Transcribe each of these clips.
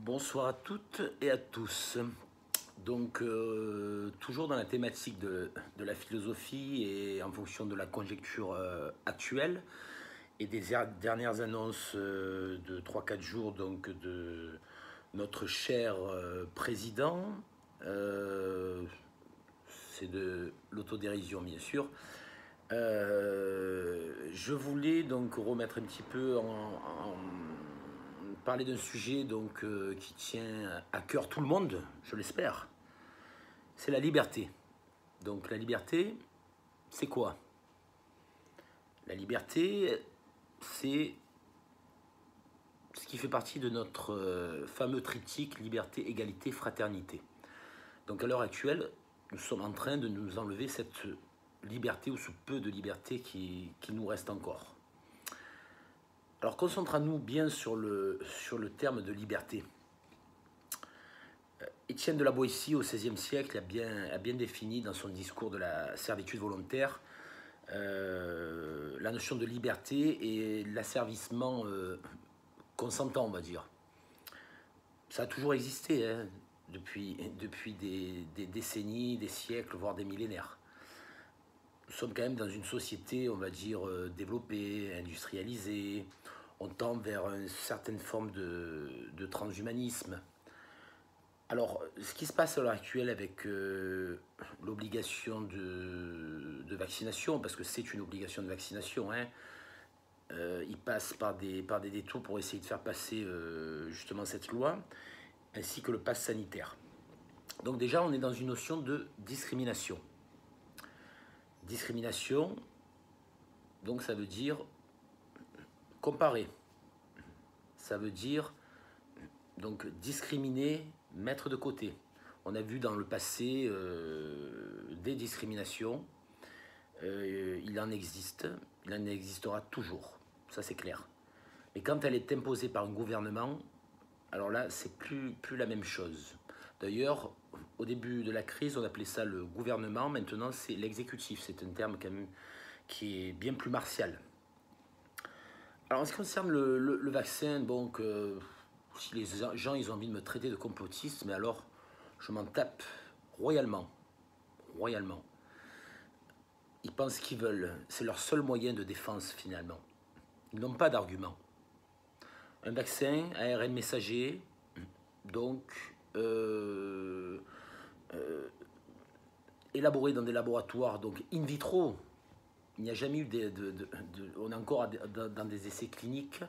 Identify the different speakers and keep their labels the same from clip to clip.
Speaker 1: Bonsoir à toutes et à tous. Donc, toujours dans la thématique de la philosophie et en fonction de la conjecture actuelle et des dernières annonces de 3 4 jours donc, de notre cher président, euh, c'est de l'autodérision bien sûr. Je voulais donc remettre un petit peu parler d'un sujet donc qui tient à cœur tout le monde, je l'espère. C'est la liberté. Donc la liberté, c'est quoi? La liberté, c'est ce qui fait partie de notre fameux triptyque liberté, égalité, fraternité. Donc à l'heure actuelle, nous sommes en train de nous enlever cette liberté ou ce peu de liberté qui nous reste encore. Alors concentrons-nous bien sur le terme de liberté. Étienne de la Boétie, au XVIe siècle, a bien défini dans son discours de la servitude volontaire la notion de liberté et l'asservissement consentant, on va dire. Ça a toujours existé, hein, depuis des décennies, des siècles, voire des millénaires. Nous sommes quand même dans une société, on va dire, développée, industrialisée. On tend vers une certaine forme de transhumanisme. Alors, ce qui se passe à l'heure actuelle avec l'obligation de vaccination, parce que c'est une obligation de vaccination, hein, il passe par des détours pour essayer de faire passer justement cette loi, ainsi que le pass sanitaire. Donc déjà, on est dans une notion de discrimination. Discrimination, donc ça veut dire comparer. Ça veut dire donc discriminer, mettre de côté. On a vu dans le passé des discriminations. Il en existe, il en existera toujours, ça c'est clair. Mais quand elle est imposée par un gouvernement, alors là, c'est plus la même chose. D'ailleurs, au début de la crise, on appelait ça le gouvernement. Maintenant, c'est l'exécutif. C'est un terme quand même qui est bien plus martial. Alors, en ce qui concerne le vaccin, bon, si les gens ils ont envie de me traiter de complotiste, mais alors, je m'en tape royalement. Royalement. Ils pensent ce qu'ils veulent. C'est leur seul moyen de défense, finalement. Ils n'ont pas d'argument. Un vaccin, ARN messager, donc élaboré dans des laboratoires donc in vitro. Il n'y a jamais eu on est encore dans des essais cliniques.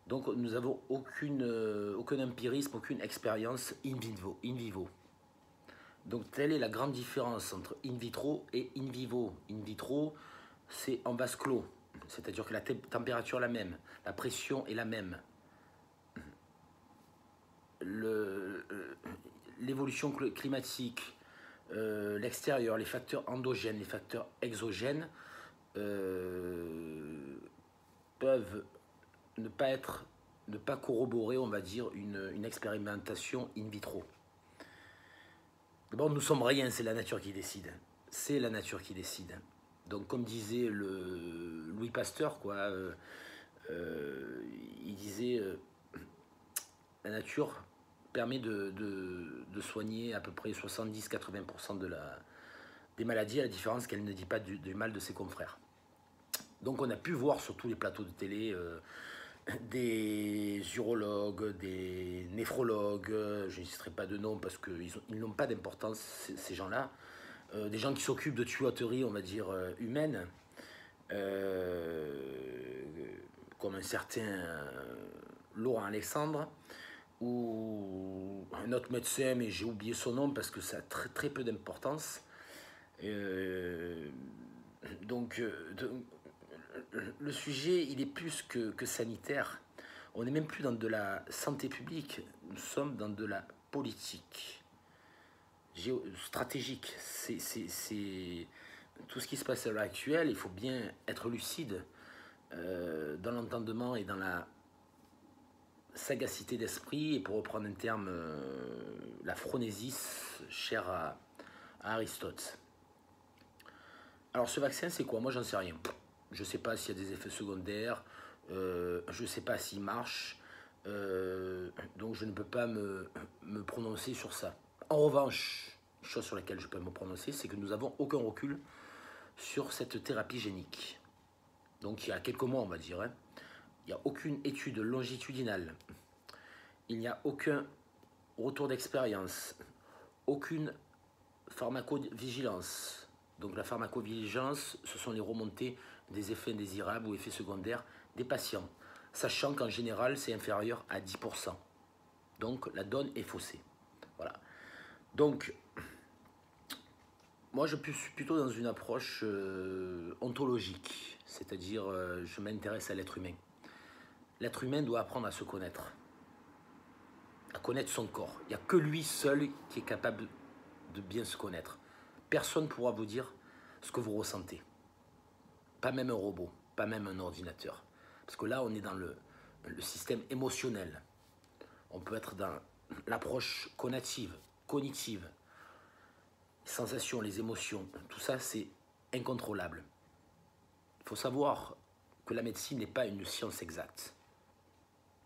Speaker 1: Donc nous n'avons aucun empirisme, aucune expérience in vivo, in vivo. Donc telle est la grande différence entre in vitro et in vivo. In vitro, c'est en vase clos, c'est-à-dire que la température est la même, la pression est la même. L'évolution climatique, l'extérieur, les facteurs endogènes, les facteurs exogènes peuvent ne pas corroborer, on va dire, une expérimentation in vitro. D'abord, nous sommes rien, c'est la nature qui décide. C'est la nature qui décide. Donc, comme disait Louis Pasteur, quoi, il disait la nature permet de soigner à peu près 70-80% des maladies, à la différence qu'elle ne dit pas du mal de ses confrères. Donc on a pu voir sur tous les plateaux de télé des urologues, des néphrologues, je n'citerai pas de nom parce qu'ils n'ont pas d'importance, ces gens-là, des gens qui s'occupent de tuyauterie, on va dire, humaine, comme un certain Laurent Alexandre, ou un autre médecin, mais j'ai oublié son nom parce que ça a très peu d'importance. Donc, le sujet, il est plus que sanitaire. On n'est même plus dans de la santé publique, nous sommes dans de la politique stratégique. C'est tout ce qui se passe à l'heure actuelle. Il faut bien être lucide dans l'entendement et dans la sagacité d'esprit, et pour reprendre un terme, la phronésis chère à Aristote. Alors ce vaccin, c'est quoi? Moi, j'en sais rien. Je ne sais pas s'il y a des effets secondaires, je ne sais pas s'il marche. Donc Donc je ne peux pas me prononcer sur ça. En revanche, chose sur laquelle je peux me prononcer, c'est que nous n'avons aucun recul sur cette thérapie génique. Donc il y a quelques mois, on va dire, hein, il n'y a aucune étude longitudinale, il n'y a aucun retour d'expérience, aucune pharmacovigilance. Donc la pharmacovigilance, ce sont les remontées des effets indésirables ou effets secondaires des patients, sachant qu'en général, c'est inférieur à 10%. Donc la donne est faussée. Voilà. Donc, moi je suis plutôt dans une approche ontologique, c'est-à-dire je m'intéresse à l'être humain. L'être humain doit apprendre à se connaître, à connaître son corps. Il n'y a que lui seul qui est capable de bien se connaître. Personne ne pourra vous dire ce que vous ressentez. Pas même un robot, pas même un ordinateur. Parce que là, on est dans le système émotionnel. On peut être dans l'approche cognitive, les sensations, les émotions. Tout ça, c'est incontrôlable. Il faut savoir que la médecine n'est pas une science exacte.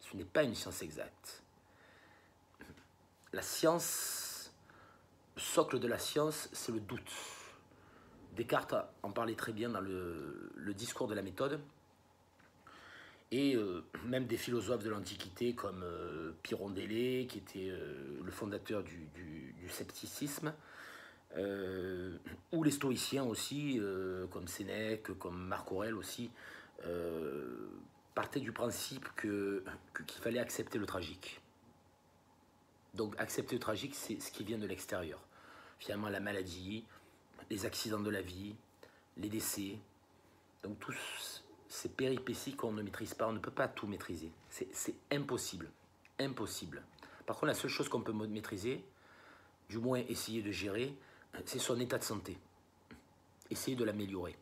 Speaker 1: Ce n'est pas une science exacte. La science, le socle de la science, c'est le doute. Descartes en parlait très bien dans le discours de la méthode. Et même des philosophes de l'Antiquité comme Pyrondélé, qui était le fondateur du scepticisme, ou les stoïciens aussi, comme Sénèque, comme Marc Aurèle aussi, partaient du principe qu'il fallait accepter le tragique. Donc accepter le tragique, c'est ce qui vient de l'extérieur. Finalement, la maladie, les accidents de la vie, les décès, donc tous ces péripéties qu'on ne maîtrise pas, on ne peut pas tout maîtriser. C'est impossible. Impossible. Par contre, la seule chose qu'on peut maîtriser, du moins essayer de gérer, c'est son état de santé. Essayer de l'améliorer.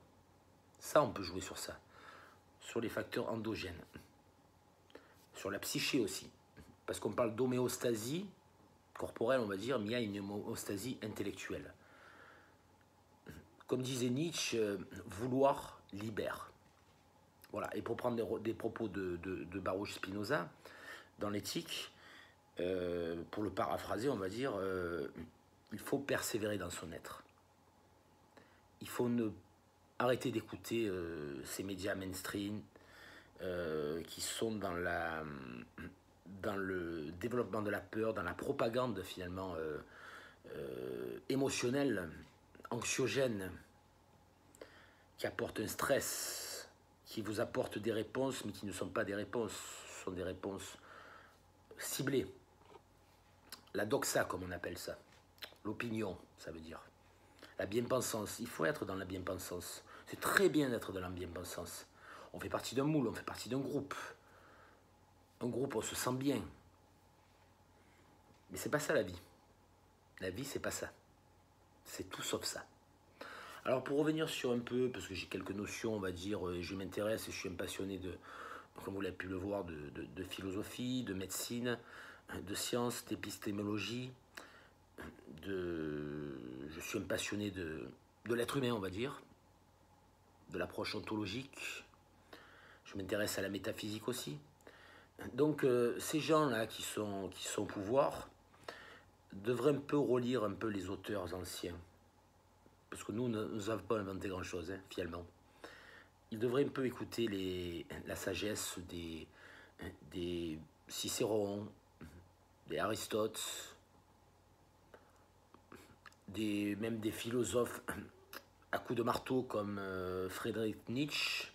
Speaker 1: Ça, on peut jouer sur ça. Sur les facteurs endogènes. Sur la psyché aussi. Parce qu'on parle d'homéostasie corporelle, on va dire, mais il y a une homéostasie intellectuelle. Comme disait Nietzsche, vouloir libère. Voilà. Et pour prendre des propos de Baruch Spinoza, dans l'éthique, pour le paraphraser, on va dire, il faut persévérer dans son être. Il faut arrêter d'écouter ces médias mainstream qui sont dans le développement de la peur, dans la propagande finalement émotionnelle, anxiogène, qui apporte un stress, qui vous apporte des réponses, mais qui ne sont pas des réponses, ce sont des réponses ciblées. La doxa, comme on appelle ça, l'opinion, ça veut dire. La bien-pensance, il faut être dans la bien-pensance. C'est très bien d'être dans la bien-pensance. On fait partie d'un moule, on fait partie d'un groupe. Un groupe, on se sent bien. Mais c'est pas ça la vie. La vie, c'est pas ça. C'est tout sauf ça. Alors pour revenir sur un peu, parce que j'ai quelques notions, on va dire, je m'intéresse et je suis un passionné de, comme vous l'avez pu le voir, de philosophie, de médecine, de sciences, d'épistémologie, je suis un passionné de l'être humain, on va dire, de l'approche ontologique. Je m'intéresse à la métaphysique aussi. Donc ces gens-là qui sont au pouvoir devraient un peu relire un peu les auteurs anciens. Parce que nous n'avons pas inventé grand-chose, hein, finalement. Ils devraient un peu écouter la sagesse des Cicéron, des Aristote, même des philosophes à coups de marteau comme Friedrich Nietzsche,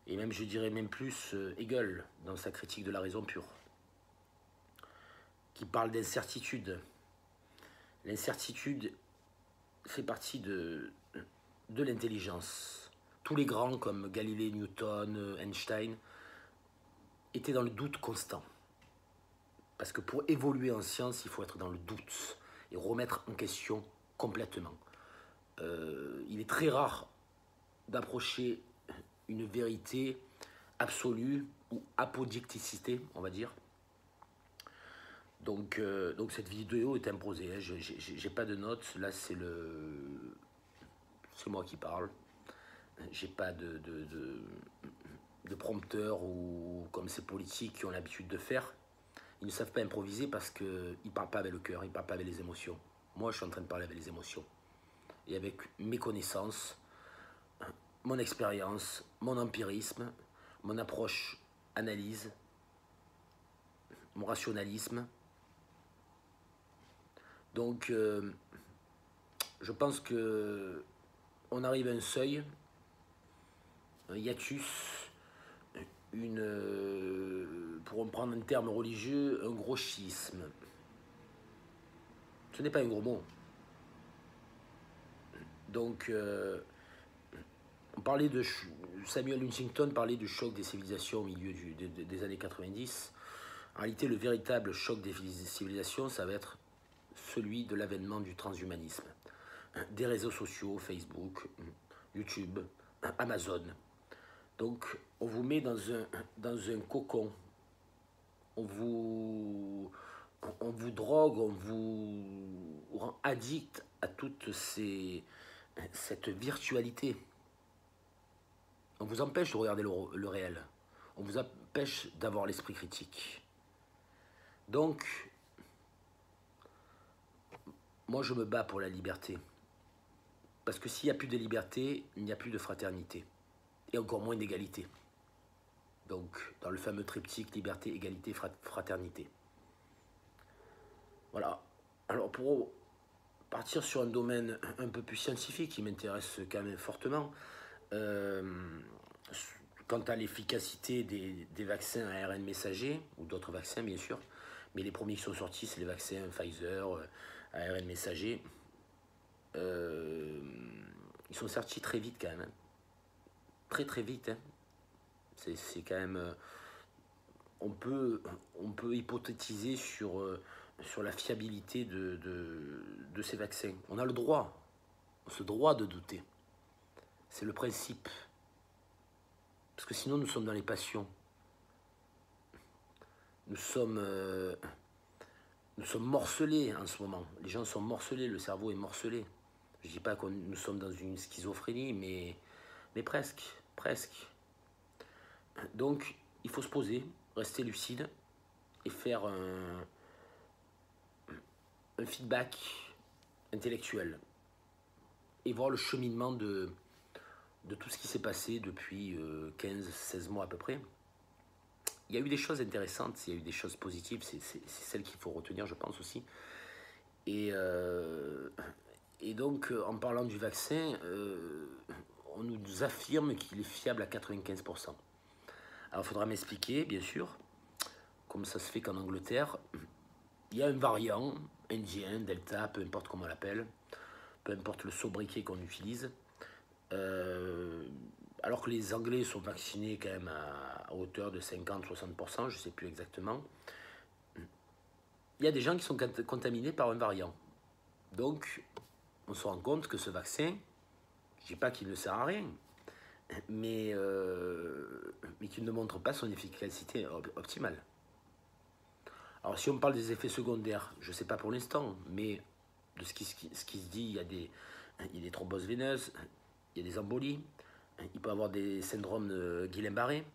Speaker 1: et même, je dirais même plus, Hegel, dans sa critique de la raison pure, qui parle d'incertitude. L'incertitude fait partie de l'intelligence. Tous les grands, comme Galilée, Newton, Einstein, étaient dans le doute constant. Parce que pour évoluer en science, il faut être dans le doute et remettre en question complètement. Il est très rare d'approcher une vérité absolue ou apodicticité, on va dire. Donc cette vidéo est imposée, hein. J'ai pas de notes, là c'est moi qui parle. J'ai pas de prompteur ou comme ces politiques qui ont l'habitude de faire. Ils ne savent pas improviser parce qu'ils ne parlent pas avec le cœur, ils ne parlent pas avec les émotions. Moi, je suis en train de parler avec les émotions. Et avec mes connaissances, mon expérience, mon empirisme, mon approche analyse, mon rationalisme. Donc, je pense que on arrive à un seuil, un hiatus, pour reprendre un terme religieux, un gros schisme. Ce n'est pas un gros mot. Donc, on parlait de Samuel Huntington parlait du choc des civilisations au milieu des années 90. En réalité, le véritable choc des civilisations, ça va être celui de l'avènement du transhumanisme. Des réseaux sociaux, Facebook, YouTube, Amazon. Donc, on vous met dans un cocon. On vous drogue, on vous rend addict à toute cette virtualité. On vous empêche de regarder le réel. On vous empêche d'avoir l'esprit critique. Donc, moi je me bats pour la liberté. Parce que s'il n'y a plus de liberté, il n'y a plus de fraternité. Et encore moins d'égalité. Donc, dans le fameux triptyque liberté, égalité, fraternité. Voilà. Alors, pour partir sur un domaine un peu plus scientifique qui m'intéresse quand même fortement, quant à l'efficacité des vaccins à ARN messager, ou d'autres vaccins bien sûr, mais les premiers qui sont sortis, c'est les vaccins Pfizer, à ARN messager. Ils sont sortis très vite quand même. Hein. Très très vite. Hein. C'est quand même... on peut hypothétiser sur la fiabilité de ces vaccins. On a le droit, ce droit de douter. C'est le principe. Parce que sinon, nous sommes dans les passions. Nous sommes morcelés en ce moment. Les gens sont morcelés, le cerveau est morcelé. Je ne dis pas que nous sommes dans une schizophrénie, mais presque, presque. Donc, il faut se poser, rester lucide et faire un feedback intellectuel et voir le cheminement de tout ce qui s'est passé depuis 15-16 mois à peu près. Il y a eu des choses intéressantes, il y a eu des choses positives, c'est celles qu'il faut retenir, je pense aussi. Et donc, en parlant du vaccin, on nous affirme qu'il est fiable à 95%. Alors, il faudra m'expliquer, bien sûr, comme ça se fait qu'en Angleterre, il y a un variant indien, Delta, peu importe comment on l'appelle, peu importe le sobriquet qu'on utilise, alors que les Anglais sont vaccinés quand même à hauteur de 50-60%, je ne sais plus exactement, il y a des gens qui sont contaminés par un variant. Donc, on se rend compte que ce vaccin, je ne dis pas qu'il ne sert à rien, mais qu'il ne montre pas son efficacité optimale. Alors, si on parle des effets secondaires, je ne sais pas pour l'instant, mais de ce qui se dit, il y a des thromboses veineuses, il y a des embolies, il peut y avoir des syndromes de Guillain-Barré,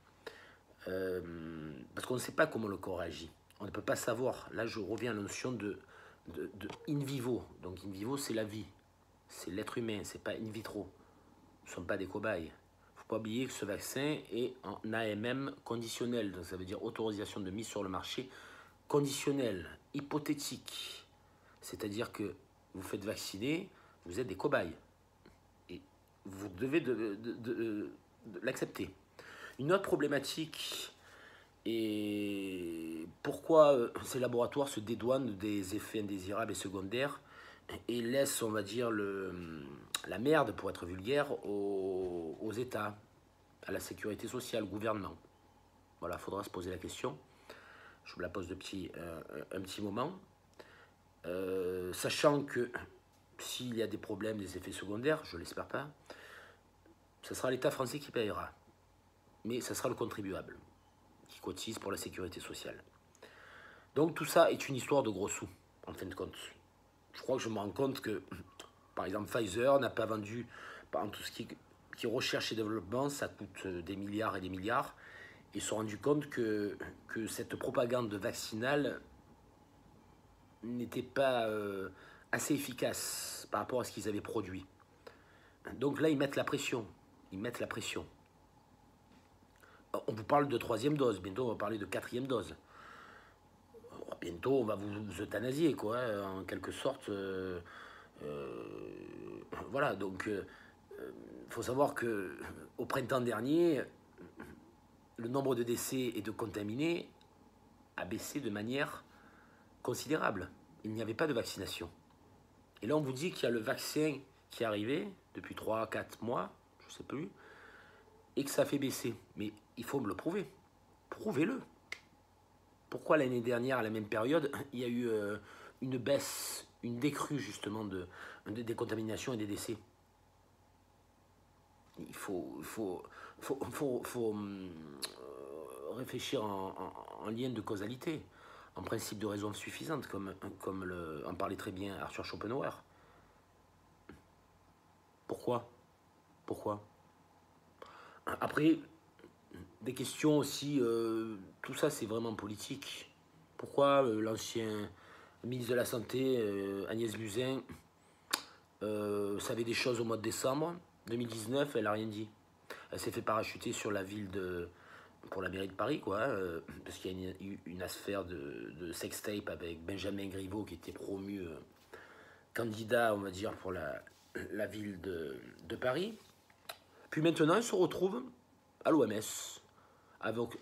Speaker 1: parce qu'on ne sait pas comment le corps agit. On ne peut pas savoir. Là, je reviens à la notion de in vivo. Donc, in vivo, c'est la vie. C'est l'être humain, c'est pas in vitro. Nous ne sommes pas des cobayes. Il ne faut pas oublier que ce vaccin est en AMM conditionnel. Donc, ça veut dire autorisation de mise sur le marché conditionnelle, hypothétique. C'est-à-dire que vous faites vacciner, vous êtes des cobayes. Et vous devez de l'accepter. Une autre problématique est pourquoi ces laboratoires se dédouanent des effets indésirables et secondaires et laissent, on va dire, la merde, pour être vulgaire, aux États, à la sécurité sociale, au gouvernement. Voilà, il faudra se poser la question. Je vous la pose depuis un petit moment. Sachant que s'il y a des problèmes, des effets secondaires, je ne l'espère pas, ce sera l'État français qui payera. Mais ce sera le contribuable qui cotise pour la sécurité sociale. Donc tout ça est une histoire de gros sous, en fin de compte. Je crois que je me rends compte que, par exemple, Pfizer n'a pas vendu, par tout ce qui est recherche et développement, ça coûte des milliards et des milliards. ils se sont rendus compte que cette propagande vaccinale n'était pas assez efficace par rapport à ce qu'ils avaient produit. Donc là, ils mettent la pression. Ils mettent la pression. On vous parle de 3e dose, bientôt on va parler de 4e dose. Bientôt on va vous euthanasier, quoi, en quelque sorte. Voilà, donc il faut savoir que au printemps dernier, le nombre de décès et de contaminés a baissé de manière considérable. Il n'y avait pas de vaccination. Et là, on vous dit qu'il y a le vaccin qui est arrivé depuis 3-4 mois, je ne sais plus, et que ça fait baisser. Mais il faut me le prouver. Prouvez-le. Pourquoi l'année dernière, à la même période, il y a eu une baisse, une décrue justement des contaminations et des décès? Il faut réfléchir en lien de causalité, en principe de raison suffisante, comme en parlait très bien Arthur Schopenhauer. Pourquoi? Pourquoi? Après, des questions aussi, tout ça c'est vraiment politique. Pourquoi l'ancien ministre de la Santé, Agnès Buzyn, savait des choses au mois de décembre 2019, elle n'a rien dit. Elle s'est fait parachuter sur la ville pour la mairie de Paris, quoi, parce qu'il y a eu une affaire de sextape avec Benjamin Griveaux qui était promu candidat, on va dire, pour la ville de Paris. Puis maintenant, elle se retrouve à l'OMS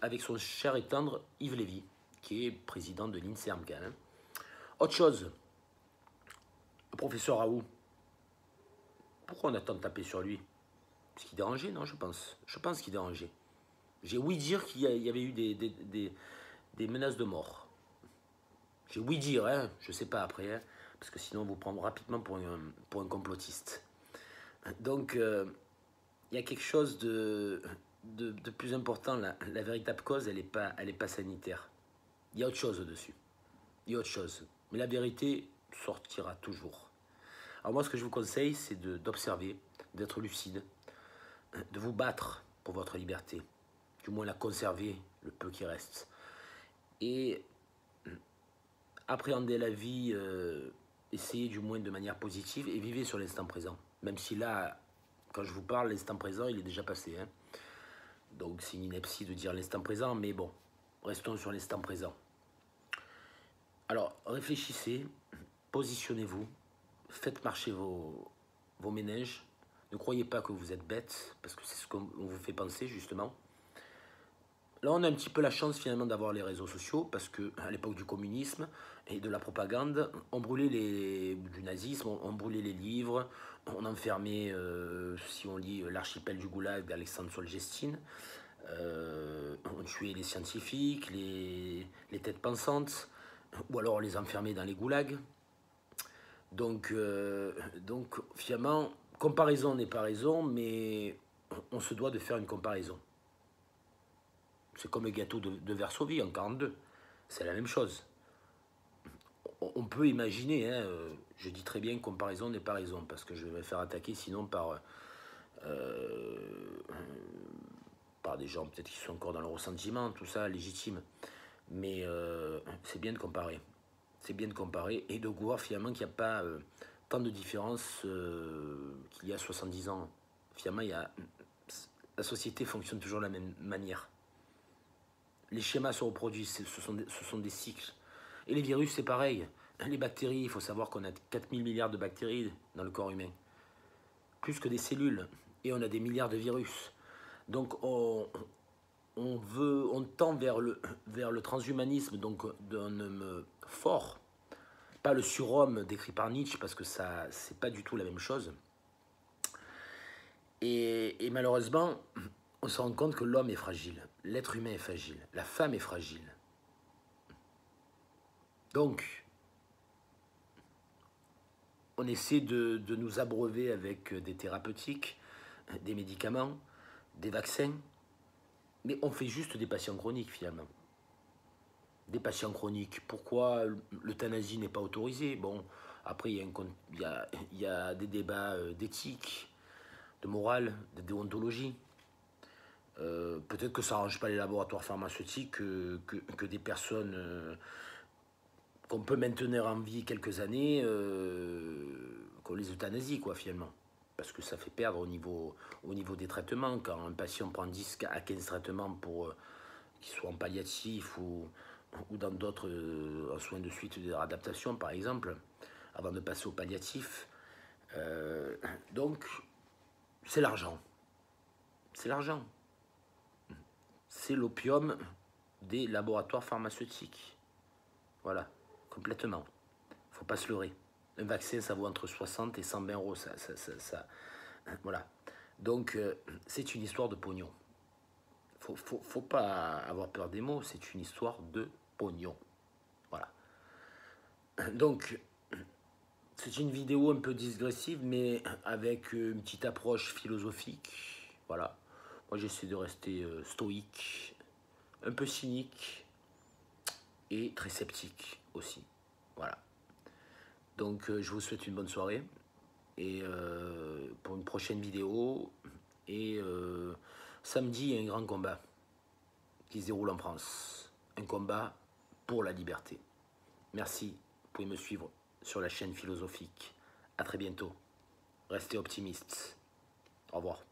Speaker 1: avec son cher et tendre Yves Lévy, qui est président de l'INSERM quand même. Autre chose, le professeur Raoult, pourquoi on a tant tapé sur lui? Parce qu'il dérangeait, non, je pense. Je pense qu'il dérangeait. J'ai ouï dire qu'il y avait eu des menaces de mort. J'ai ouï dire, hein, je ne sais pas après, hein, parce que sinon on vous prend rapidement pour un complotiste. Donc, il y a quelque chose de plus important. La véritable cause, elle n'est pas sanitaire. Il y a autre chose au-dessus. Il y a autre chose. Mais la vérité sortira toujours. Alors moi, ce que je vous conseille, c'est d'observer, d'être lucide, de vous battre pour votre liberté, du moins la conserver le peu qui reste. Et appréhender la vie, essayez du moins de manière positive et vivez sur l'instant présent. Même si là, quand je vous parle, l'instant présent, il est déjà passé. Hein. Donc c'est une ineptie de dire l'instant présent, mais bon, restons sur l'instant présent. Alors, réfléchissez, positionnez-vous, faites marcher vos méninges. Ne croyez pas que vous êtes bête, parce que c'est ce qu'on vous fait penser, justement. Là, on a un petit peu la chance, finalement, d'avoir les réseaux sociaux, parce qu'à l'époque du communisme et de la propagande, on brûlait du nazisme, on brûlait les livres, on enfermait, si on lit l'archipel du Goulag d'Alexandre Solzhenitsyn, on tuait les scientifiques, les têtes pensantes, ou alors on les enfermait dans les goulags. Donc finalement, comparaison n'est pas raison, mais on se doit de faire une comparaison. C'est comme le gâteau de Varsovie en 1942, c'est la même chose. On peut imaginer, hein, je dis très bien comparaison n'est pas raison, parce que je vais me faire attaquer sinon par des gens peut-être qui sont encore dans le ressentiment, tout ça, légitime. Mais c'est bien de comparer. C'est bien de comparer et de voir finalement qu'il n'y a pas tant de différence qu'il y a 70 ans. Finalement, la société fonctionne toujours de la même manière. Les schémas se reproduisent, ce sont des cycles. Et les virus, c'est pareil. Les bactéries, il faut savoir qu'on a 4000 milliards de bactéries dans le corps humain. Plus que des cellules. Et on a des milliards de virus. Donc on tend vers le transhumanisme, donc d'un homme fort. Pas le surhomme décrit par Nietzsche, parce que ça, c'est pas du tout la même chose. Et malheureusement, on se rend compte que l'homme est fragile, l'être humain est fragile, la femme est fragile. Donc, on essaie de nous abreuver avec des thérapeutiques, des médicaments, des vaccins, mais on fait juste des patients chroniques finalement. Des patients chroniques. Pourquoi l'euthanasie n'est pas autorisée? Bon, après, il y a des débats d'éthique, de morale, de déontologie. Peut-être que ça n'arrange pas les laboratoires pharmaceutiques que des personnes qu'on peut maintenir en vie quelques années, qu'on les euthanasie, quoi, finalement. Parce que ça fait perdre au niveau des traitements. Quand un patient prend 10 à 15 traitements pour qu'ils soient en palliatif ou dans d'autres en soins de suite de réadaptation, par exemple, avant de passer au palliatif. Donc, c'est l'argent. C'est l'argent. C'est l'opium des laboratoires pharmaceutiques. Voilà, complètement. Faut pas se leurrer. Un vaccin, ça vaut entre 60 et 120 euros. Voilà. Donc, c'est une histoire de pognon. Faut pas avoir peur des mots, c'est une histoire de pognon. Voilà. Donc, c'est une vidéo un peu digressive, mais avec une petite approche philosophique. Voilà. Moi, j'essaie de rester stoïque, un peu cynique et très sceptique aussi. Voilà. Donc, je vous souhaite une bonne soirée et pour une prochaine vidéo. Et samedi, il y a un grand combat qui se déroule en France. Un combat pour la liberté. Merci. Vous pouvez me suivre sur la chaîne philosophique. À très bientôt. Restez optimistes. Au revoir.